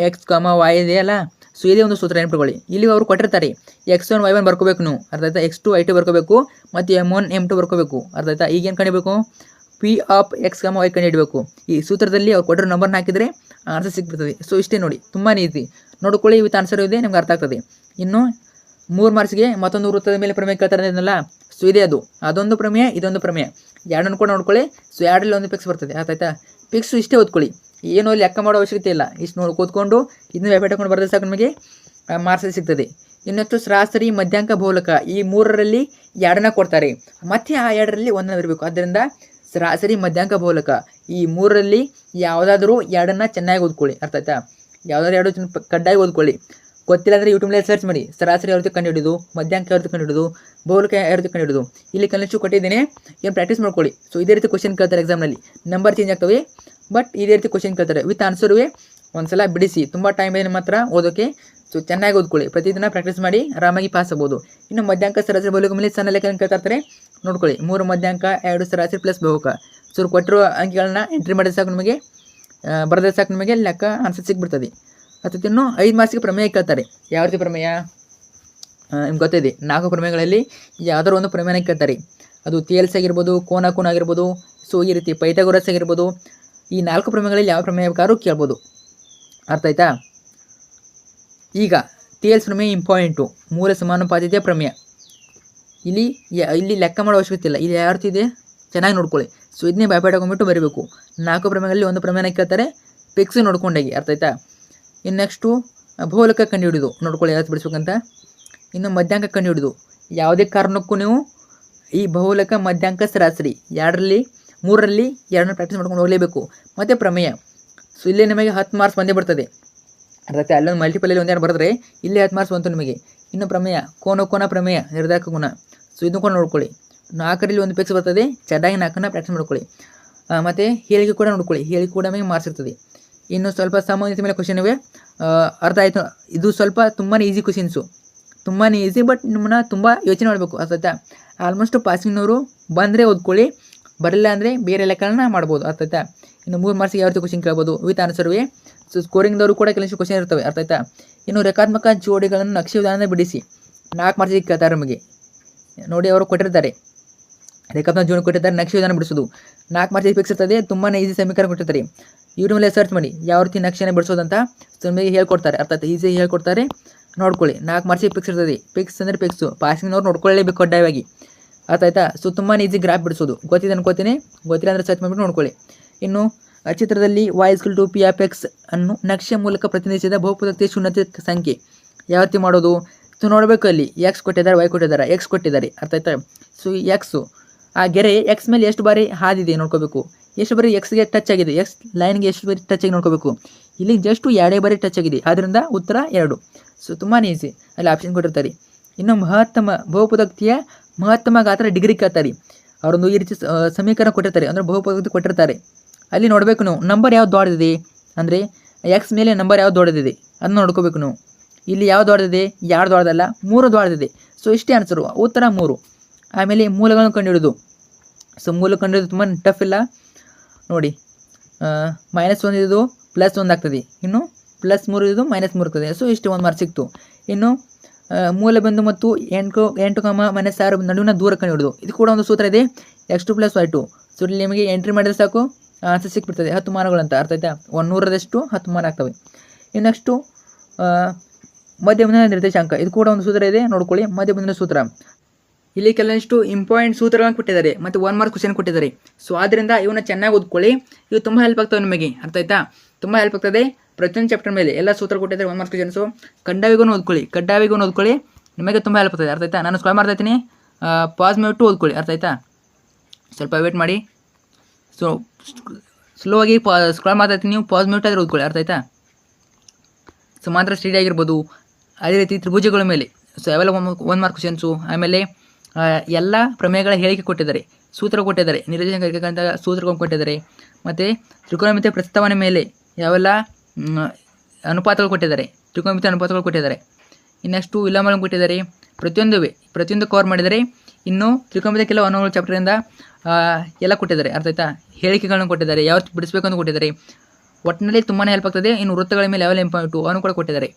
x, y ಇದೆಯಲ್ಲ. ಸೊ ಇದೇ ಒಂದು ಸೂತ್ರ ನೆನಪಿಟ್ಕೊಳ್ಳಿ. ಇಲ್ಲಿ ಅವರು ಕೊಟ್ಟಿರ್ತಾರೆ x1 y1 ಬರ್ಕೋಬೇಕು ನೀವು, ಅರ್ಥ ಆಯ್ತಾ. x2 y2 ಬರ್ಕೋಬೇಕು ಮತ್ತು m1 m2 ಬರ್ಕೋಬೇಕು, ಅರ್ಥ ಆಯ್ತಾ. ಈಗೇನು ಕಂಡಿಬೇಕು, ಪಿ ಆಫ್ ಎಕ್ಸ್ ಕಮ ವೈ ಕಂಡುಹಿಡಬೇಕು. ಈ ಸೂತ್ರದಲ್ಲಿ ಅವ್ರು ಕೊಟ್ಟಿರೋ ನಂಬರ್ನ ಹಾಕಿದರೆ ಆನ್ಸರ್ ಸಿಕ್ಬಿಡ್ತದೆ. ಸೊ ಇಷ್ಟೇ ನೋಡಿ, ತುಂಬಾ ಈಸಿ. ನೋಡ್ಕೊಳ್ಳಿ, ವಿತ್ ಆನ್ಸರ್ ಇದೆ, ನಿಮ್ಗೆ ಅರ್ಥ ಆಗ್ತದೆ. ಇನ್ನು 3 ಮಾರ್ಕ್ಸ್ಗೆ ಮತ್ತೊಂದು ವೃತ್ತದ ಮೇಲೆ ಪ್ರಮೇಯ ಕೇಳ್ತಾರೆ ಅನ್ನಲ್ಲ. ಸೊ ಇದೆ ಅದೊಂದು ಪ್ರಮೇಯ, ಇದೊಂದು ಪ್ರಮೇಯ, ಎರಡನ್ನು ಕೂಡ ನೋಡ್ಕೊಳ್ಳಿ. ಸೊ ಎರಡರಲ್ಲಿ ಒಂದು ಪಿಕ್ಸ್ ಬರ್ತದೆ, ಅರ್ಥ ಆಯ್ತಾ. ಪಿಕ್ಸು ಇಷ್ಟೇ ಓದ್ಕೊಳ್ಳಿ, ಏನು ಅಲ್ಲಿ ಲೆಕ್ಕ ಮಾಡೋ ಅವಶ್ಯಕತೆ ಇಲ್ಲ. ಇಷ್ಟು ನೋಡಿ ಕೂತ್ಕೊಂಡು ಇದನ್ನ ವ್ಯಾಪಾರಕೊಂಡು ಬರೆದ್ರೆ ಸಾಕು ನಿಮಗೆ ಮಾರ್ಕ್ಸ್ ಸಿಗ್ತದೆ. ಇನ್ನೊತ್ತು ಸರಾಸರಿ, ಮಧ್ಯಾಂಕ, ಬಹುಲಕ ಈ 3ರಲ್ಲಿ ಎರಡನ್ನ ಕೊಡ್ತಾರೆ, ಮತ್ತೆ ಆ ಎರಡರಲ್ಲಿ ಒಂದನ್ನು ಬರಬೇಕು. ಆದ್ದರಿಂದ ಸರಾಸರಿ, ಮಧ್ಯಾಂಕ, ಬಹುಲಕ ಈ 3ರಲ್ಲಿ ಯಾವುದಾದ್ರೂ ಎರಡನ್ನ ಚೆನ್ನಾಗಿ ಓದ್ಕೊಳ್ಳಿ, ಅರ್ಥ ಆಯ್ತಾ. ಯಾವುದಾದ್ರು ಎರಡು ಕಡ್ಡಾಯ ಓದ್ಕೊಳ್ಳಿ. ಗೊತ್ತಿಲ್ಲ ಅಂದರೆ ಯೂಟ್ಯೂಬ್ನಲ್ಲಿ ಸರ್ಚ್ ಮಾಡಿ, ಸರಾಸರಿ ಯಾವ ರೀತಿ ಕಂಡುಹಿಡಿದು, ಮಧ್ಯಾಂಕ ಯಾವ ರೀತಿ ಕಂಡುಹಿಡಿದು, ಬಹುಲಕ ಯಾವ ರೀತಿ ಕಂಡುಹಿಡಿದು. ಇಲ್ಲಿ ಕನಿಷ್ಠ ಕೊಟ್ಟಿದ್ದೇನೆ, ಏನು ಪ್ರಾಕ್ಟೀಸ್ ಮಾಡ್ಕೊಳ್ಳಿ. ಸೊ ಇದೇ ರೀತಿ ಕ್ವಶನ್ ಕೇಳ್ತಾರೆ ಎಕ್ಸಾಮ್ನಲ್ಲಿ, ನಂಬರ್ ಚೇಂಜ್ ಆಗ್ತವೆ ಬಟ್ ಇದೇ ರೀತಿ ಕ್ವಶನ್ ಕೇಳ್ತಾರೆ. ವಿತ್ ಆನ್ಸರ್ವೇ ಒಂದ್ಸಲ ಬಿಡಿಸಿ, ತುಂಬ ಟೈಮ್ ಇದೆ ಮಾತ್ರ ಓದೋಕ್ಕೆ. ಸೊ ಚೆನ್ನಾಗಿ ಓದ್ಕೊಳ್ಳಿ, ಪ್ರತಿದಿನ ಪ್ರಾಕ್ಟೀಸ್ ಮಾಡಿ ಆರಾಮಾಗಿ ಪಾಸ್ ಆಗ್ಬೋದು. ಇನ್ನು ಮಧ್ಯಾಂಕ, ಸರಾಸರಿ, ಬಹುಲಕ ಮೇಲೆ ಸಣ್ಣ ಲೆಕ್ಕ ಕೇಳ್ತಾರೆ ನೋಡ್ಕೊಳ್ಳಿ. 3 ಮಧ್ಯಾಂಕ, 2 ಸರಾಸರಿ ಪ್ಲಸ್ ಬಹುಲಕ. ಸೊ ಕೊಟ್ಟಿರೋ ಅಂಕಿಗಳನ್ನ ಎಂಟ್ರಿ ಮಾಡಿದ್ರೆ ಸಾಕು, ನಿಮಗೆ ಬರೆದ್ರೆ ಸಾಕು, ನಿಮಗೆ ಲೆಕ್ಕ ಆನ್ಸರ್ ಸಿಕ್ಬಿಡ್ತದೆ. ಮತ್ತು ಇನ್ನು 5 ಮಾರ್ಕ್ಸಿಗೆ ಪ್ರಮೇಯ ಕೇಳ್ತಾರೆ. ಯಾವ ರೀತಿ ಪ್ರಮೇಯ ನಿಮ್ಗೆ ಗೊತ್ತಿದೆ, 4 ಪ್ರಮೇಯಗಳಲ್ಲಿ ಯಾವುದಾದ್ರು ಒಂದು ಪ್ರಮೇಯನ ಕೇಳ್ತಾರೆ. ಅದು ತೇಲ್ಸ್ ಆಗಿರ್ಬೋದು, ಕೋನ ಆಗಿರ್ಬೋದು, ಸೊ ಈ ರೀತಿ ಪೈಥಾಗೋರಸ್ ಆಗಿರ್ಬೋದು. ಈ 4 ಪ್ರಮೇಯಗಳಲ್ಲಿ ಯಾವ ಪ್ರಮೇಯ ಬೇಕಾದ್ರೂ ಕೇಳ್ಬೋದು, ಅರ್ಥ ಆಯ್ತಾ. ಈಗ ತೇಲ್ಸ್ ಪ್ರಮೇಯ ಇಂಪಾರ್ಟೆಂಟು, ಮೂಲ ಸಮಾನುಪಾತಿಯ ಪ್ರಮೇಯ. ಇಲ್ಲಿ ಲೆಕ್ಕ ಮಾಡೋ ಅವಶ್ಯಕತೆ ಇಲ್ಲ, ಇಲ್ಲಿ ಯಾವ ರೀತಿ ಇದೆ ಚೆನ್ನಾಗಿ ನೋಡ್ಕೊಳ್ಳಿ. ಸೊ ಇದನ್ನೇ ಬಾಯ್ಪಾಟಾಕೊಂಡ್ಬಿಟ್ಟು ಬರೀಬೇಕು. 4 ಪ್ರಮೇಯಗಳಲ್ಲಿ ಒಂದು ಪ್ರಮೇಯನ ಕೇಳ್ತಾರೆ, ಪಿಕ್ಸ್ ನೋಡ್ಕೊಂಡಾಗಿ, ಅರ್ಥ ಆಯ್ತಾ. ಇನ್ನು ನೆಕ್ಸ್ಟು ಬಹುಲಕ ಕಂಡುಹಿಡಿದು ನೋಡ್ಕೊಳ್ಳಿ ಯಾವ್ದು ಬಿಡಿಸ್ಬೇಕಂತ. ಇನ್ನು ಮಧ್ಯಾಂಕ ಕಂಡುಹಿಡಿದು, ಯಾವುದೇ ಕಾರಣಕ್ಕೂ ನೀವು ಈ ಬಹುಲಕ, ಮಧ್ಯಾಂಕ, ಸರಾಸರಿ 3ರಲ್ಲಿ ಎರಡನ್ನ ಪ್ರಾಕ್ಟೀಸ್ ಮಾಡ್ಕೊಂಡು ಹೋಗಲೇಬೇಕು. ಮತ್ತು ಪ್ರಮೇಯ, ಸೊ ಇಲ್ಲೇ ನಿಮಗೆ 10 ಮಾರ್ಕ್ಸ್ ಬಂದೇ ಬರ್ತದೆ, ಅರ್ಥ ಆಯ್ತಾ. ಅಲ್ಲೊಂದು ಮಲ್ಟಿಪಲಲ್ಲಿ ಒಂದೇನು ಬರೆದ್ರೆ ಇಲ್ಲೇ 10 ಮಾರ್ಕ್ಸ್ ಬಂತು ನಿಮಗೆ. ಇನ್ನು ಪ್ರಮೇಯ, ಕೋನ ಪ್ರಮೇಯ, ನಿರ್ಧಾರಕ ಗುಣ, ಸೊ ಇದನ್ನು ಕೂಡ ನೋಡ್ಕೊಳ್ಳಿ. 4ರಲ್ಲಿ ಒಂದು ಪಿಕ್ಸ್ ಬರ್ತದೆ, ಚೆನ್ನಾಗಿ 4ನ್ನ ಪ್ರಾಕ್ಟೀಸ್ ಮಾಡ್ಕೊಳ್ಳಿ. ಮತ್ತು ಹೇಳಿಕೆ ಕೂಡ ನೋಡ್ಕೊಳ್ಳಿ, ಹೇಳಿಕೆ ಕೂಡ ನಮಗೆ ಮಾರ್ಕ್ಸ್ ಇರ್ತದೆ. ಇನ್ನು ಸ್ವಲ್ಪ ಸಂಬಂಧಿತ ಮೇಲೆ ಕ್ವಶನ್ ಇವೆ, ಅರ್ಥ ಆಯಿತು. ಇದು ಸ್ವಲ್ಪ ತುಂಬಾ ಈಸಿ ಕ್ವಶನ್ಸು, ತುಂಬಾ ಈಸಿ, ಬಟ್ ನಿಮ್ಮನ್ನ ತುಂಬ ಯೋಚನೆ ಮಾಡಬೇಕು, ಅರ್ಥ ಆಯ್ತಾ. ಆಲ್ಮೋಸ್ಟ್ ಪಾಸಿಂಗ್ನವರು ಬಂದರೆ ಓದ್ಕೊಳ್ಳಿ, ಬರಲಿಲ್ಲ ಅಂದರೆ ಬೇರೆ ಲೆಕ್ಕಗಳನ್ನ ಮಾಡ್ಬೋದು, ಅರ್ಥ ಆಯ್ತಾ. ಇನ್ನು 3 ಮಾರ್ಕ್ಸಿಗೆ ಯಾವ ರೀತಿ ಕ್ವಶನ್ ಕೇಳ್ಬೋದು, ವಿತ್ ಆನ್ಸರ್ವೇ. ಸೊ ಸ್ಕೋರಿಂಗ್ದವರು ಕೂಡ ಕೆಲವಷ್ಟು ಕ್ವಶನ್ ಇರ್ತವೆ, ಅರ್ಥ ಆಯ್ತಾ. ಇನ್ನು ರೇಖಾತ್ಮಕ ಜೋಡಿಗಳನ್ನು ನಕ್ಷೆ ವಿಧಾನದಿಂದ ಬಿಡಿಸಿ 4 ಮಾರ್ಕ್ಸಿಗೆ ಕೇಳ್ತಾರೆ ನಮಗೆ. ನೋಡಿ, ಅವರು ಕೊಟ್ಟಿರ್ತಾರೆ ರೇಖಾತ್ಮಕ ಜೋಡಿ ಕೊಟ್ಟಿರ್ತಾರೆ, ನಕ್ಷೆ ವಿಧಾನ ಬಿಡಿಸೋದು 4 ಮಾರ್ಕ್ಸಿಗೆ ಫಿಕ್ಸ್ ಇರ್ತದೆ. ತುಂಬಾ ಈಸಿ ಸಮೀಕರಣ ಕೊಟ್ಟಿರ್ತಾರೆ. ಇವ್ರ ಮೇಲೆ ಸರ್ಚ್ ಮಾಡಿ ಯಾವ ರೀತಿ ನಕ್ಷೆನ ಬಿಡಿಸೋದಂತ, ಸೊ ನಿಮಗೆ ಹೇಳ್ಕೊಡ್ತಾರೆ, ಅರ್ಥ ಆಯ್ತಾ. ಈಸಿ ಹೇಳ್ಕೊಡ್ತಾರೆ, ನೋಡ್ಕೊಳ್ಳಿ. 4 ಮಾರ್ಕ್ಸಿಗೆ ಫಿಕ್ಸ್ ಇರ್ತದೆ. ಫಿಕ್ಸ್ ಅಂದರೆ ಫಿಕ್ಸು, ಪಾಸಿಂಗ್ನವ್ರು ನೋಡ್ಕೊಳ್ಳೇಬೇಕು ಕಡ್ಡಾಯವಾಗಿ, ಅರ್ಥ ಆಯ್ತಾ. ಸೊ ತುಂಬಾ ಈಸಿ ಗ್ರಾಫ್ ಬಿಡಿಸೋದು, ಗೊತ್ತಿದೆ ಅನ್ಕೋತೀನಿ, ಗೊತ್ತಿಲ್ಲ ಅಂದರೆ ಸರ್ಚ್ ಮಾಡಿಬಿಟ್ಟು ನೋಡ್ಕೊಳ್ಳಿ. ಇನ್ನು ಚಿತ್ರದಲ್ಲಿ y = p ಆಫ್ x ಅನ್ನು ನಕ್ಷೆ ಮೂಲಕ ಪ್ರತಿನಿಧಿಸಿದ ಬಹುಪದೋಕ್ತಿಯ ಶೂನ್ಯತೆ ಸಂಖ್ಯೆ ಯಾವ ರೀತಿ ಮಾಡೋದು. ಸೊ ನೋಡಬೇಕು, ಅಲ್ಲಿ x ಕೊಟ್ಟಿದ್ದಾರೆ, y ಕೊಟ್ಟಿದ್ದಾರೆ, x ಕೊಟ್ಟಿದ್ದಾರೆ, ಅರ್ಥ ಆಯ್ತಾ. ಸೊ ಎಕ್ಸು ಆ ಗೆರೆ ಎಕ್ಸ್ ಮೇಲೆ ಎಷ್ಟು ಬಾರಿ ಹಾದಿದೆ ನೋಡ್ಕೋಬೇಕು, ಎಷ್ಟು ಬಾರಿ ಎಕ್ಸ್ಗೆ ಟಚ್ ಆಗಿದೆ, ಎಕ್ಸ್ ಲೈನ್ಗೆ ಎಷ್ಟು ಬಾರಿ ಟಚ್ ಆಗಿ ನೋಡ್ಕೋಬೇಕು. ಇಲ್ಲಿ ಜಸ್ಟು 2 ಬಾರಿ ಟಚ್ ಆಗಿದೆ, ಆದ್ದರಿಂದ ಉತ್ತರ 2. ಸೊ ತುಂಬಾ ಈಸಿ, ಅಲ್ಲಿ ಆಪ್ಷನ್ ಕೊಟ್ಟಿರ್ತಾರೆ. ಇನ್ನು ಮಹತ್ತಮ ಬಹುಪದೋಕ್ತಿಯ ಮಹತ್ತಮ ಗಾತ್ರ ಡಿಗ್ರಿ ಕೇಳ್ತಾರೆ. ಅವರೊಂದು ಈ ರೀತಿ ಸಮೀಕರಣ ಕೊಟ್ಟಿರ್ತಾರೆ, ಅಂದರೆ ಬಹುಪದೋಕ್ತಿ ಕೊಟ್ಟಿರ್ತಾರೆ. ಅಲ್ಲಿ ನೋಡಬೇಕು ನೀವು ನಂಬರ್ ಯಾವ್ದು ದೊಡ್ಡದಿದೆ, ಅಂದರೆ ಎಕ್ಸ್ ಮೇಲೆ ನಂಬರ್ ಯಾವ್ದು ದೊಡ್ಡದಿದೆ ಅದನ್ನ ನೋಡ್ಕೋಬೇಕು ನೀವು. ಇಲ್ಲಿ ಯಾವ್ದು ದೊಡ್ಡದಿದೆ, 2 ದೊಡ್ಡದಲ್ಲ 3 ದೊಡ್ಡದಿದೆ. ಸೊ ಇಷ್ಟೇ ಆನ್ಸರು, ಉತ್ತರ 3. ಆಮೇಲೆ ಮೂಲಗಳನ್ನು ಕಂಡುಹಿಡಿದು, ಸೊ ಮೂಲ ಕಂಡುಹಿಡಿದು ತುಂಬ ಟಫ್ ಇಲ್ಲ ನೋಡಿ. -1 ಇದು +1 ಆಗ್ತದೆ, ಇನ್ನು +3 ಇದು -3 ಆಗ್ತದೆ. ಸೊ ಇಷ್ಟು 1 ಮಾರ್ಕ್ ಸಿಕ್ತು. ಇನ್ನು ಮೂಲ ಬಿಂದು ಮತ್ತು 8, -6 ನಡುವಿನ ದೂರ ಕಂಡುಹಿಡಿದು, ಇದು ಕೂಡ ಒಂದು ಸೂತ್ರ ಇದೆ, x2 + y2. ಸೊ ಇಲ್ಲಿ ನಿಮಗೆ ಎಂಟ್ರಿ ಮಾಡಿದ್ರೆ ಸಾಕು, ಆನ್ಸರ್ ಸಿಕ್ಬಿಡ್ತದೆ. 10 ಮಾನಗಳಂತ, ಅರ್ಥ ಆಯ್ತಾ. 100ರಷ್ಟು 10 ಮಾನ ಆಗ್ತವೆ. ಇನ್ನಷ್ಟು ಮಧ್ಯಬಿಂದುವಿನ ನಿರ್ದೇಶಾಂಕ, ಇದು ಕೂಡ ಒಂದು ಸೂತ್ರ ಇದೆ, ನೋಡ್ಕೊಳ್ಳಿ. ಮಧ್ಯಬಿಂದುವಿನ ಸೂತ್ರ, ಇಲ್ಲಿ ಕೆಲವಷ್ಟು ಇಂಪಾರ್ಟೆಂಟ್ ಸೂತ್ರಗಳನ್ನು ಕೊಟ್ಟಿದ್ದಾರೆ ಮತ್ತು 1 ಮಾರ್ಕ್ ಕ್ವಶನ್ ಕೊಟ್ಟಿದ್ದಾರೆ. ಸೊ ಆದ್ದರಿಂದ ಇವನ್ನ ಚೆನ್ನಾಗಿ ಓದ್ಕೊಳ್ಳಿ, ಇವು ತುಂಬ ಹೆಲ್ಪ್ ಆಗ್ತವೆ ನಿಮಗೆ, ಅರ್ಥ ಆಯ್ತಾ. ತುಂಬ ಹೆಲ್ಪ್ ಆಗ್ತದೆ. ಪ್ರತಿಯೊಂದು ಚಾಪ್ಟರ್ ಮೇಲೆ ಎಲ್ಲ ಸೂತ್ರ ಕೊಟ್ಟಿದ್ದಾರೆ, 1 ಮಾರ್ಕ್ ಕ್ವಶನ್ಸು. ಕಡ್ಡಾಯವಾಗಿ ಓದ್ಕೊಳ್ಳಿ, ನಿಮಗೆ ತುಂಬ ಹೆಲ್ಪ್ ಆಗ್ತದೆ, ಅರ್ಥ ಆಯ್ತಾ. ನಾನು ಸ್ಕ್ರಾಲ್ ಮಾಡ್ತಾ ಇದ್ದೀನಿ, ಪಾಸ್ ಮಾಡಿಬಿಟ್ಟು ಓದ್ಕೊಳ್ಳಿ, ಅರ್ಥ ಆಯ್ತಾ. ಸ್ವಲ್ಪ ವೇಟ್ ಮಾಡಿ. ಸೊ ಸ್ಲೋ ಆಗಿ ಸ್ಕ್ರಾಲ್ ಮಾಡ್ತಾ ಇರ್ತೀನಿ, ನೀವು ಪಾಸ್ ಮಾಡಿಬಿಟ್ಟು ಆದರೆ ಓದ್ಕೊಳ್ಳಿ, ಅರ್ಥ ಆಯ್ತಾ. ಸಮಾಂತರ ಸ್ಟಡಿ ಆಗಿರ್ಬೋದು, ಅದೇ ರೀತಿ ತ್ರಿಭುಜಗಳ ಮೇಲೆ, ಸೊ ಅವೆಲ್ಲ 1 ಮಾರ್ಕ್ ಕ್ವಶನ್ಸು. ಆಮೇಲೆ ಎಲ್ಲ ಪ್ರಮೇಯಗಳ ಹೇಳಿಕೆ ಕೊಟ್ಟಿದ್ದಾರೆ, ಸೂತ್ರ ಕೊಟ್ಟಿದ್ದಾರೆ, ನಿರ್ದೇಶಾಂಕ ಸೂತ್ರಗಳನ್ನು ಕೊಟ್ಟಿದ್ದಾರೆ. ಮತ್ತು ತ್ರಿಕೋನಮಿತಿಯ ಪ್ರಸ್ತಾವನೆ ಮೇಲೆ ಯಾವೆಲ್ಲ ಅನುಪಾತಗಳು ಕೊಟ್ಟಿದ್ದಾರೆ, ತ್ರಿಕೋನಮಿತಿಯ ಅನುಪಾತಗಳು ಕೊಟ್ಟಿದ್ದಾರೆ. ಇನ್ನಷ್ಟು ವಿಲೋಮಗಳನ್ನು ಕೊಟ್ಟಿದ್ದಾರೆ. ಪ್ರತಿಯೊಂದು ಕವರ್ ಮಾಡಿದ್ದಾರೆ. ಇನ್ನು ತ್ರಿಕೋನಮಿತಿಯ ಕೆಲವು ಅನುಗಳು ಚಾಪ್ಟರಿಂದ ಎಲ್ಲ ಕೊಟ್ಟಿದ್ದಾರೆ, ಅರ್ಥ ಆಯ್ತಾ. ಹೇಳಿಕೆಗಳನ್ನು ಕೊಟ್ಟಿದ್ದಾರೆ, ಯಾವ ಬಿಡಿಸಬೇಕು ಅಂತ ಕೊಟ್ಟಿದ್ದಾರೆ. ಒಟ್ಟಿನಲ್ಲಿ ತುಂಬಾ ಹೆಲ್ಪ್ ಆಗ್ತದೆ. ಇನ್ನು ವೃತ್ತಗಳ ಮೇಲೆ ಯಾವೆಲ್ಲ ಇಂಪಾರ್ಟೆಂಟು ಅವನು ಕೂಡ ಕೊಟ್ಟಿದ್ದಾರೆ.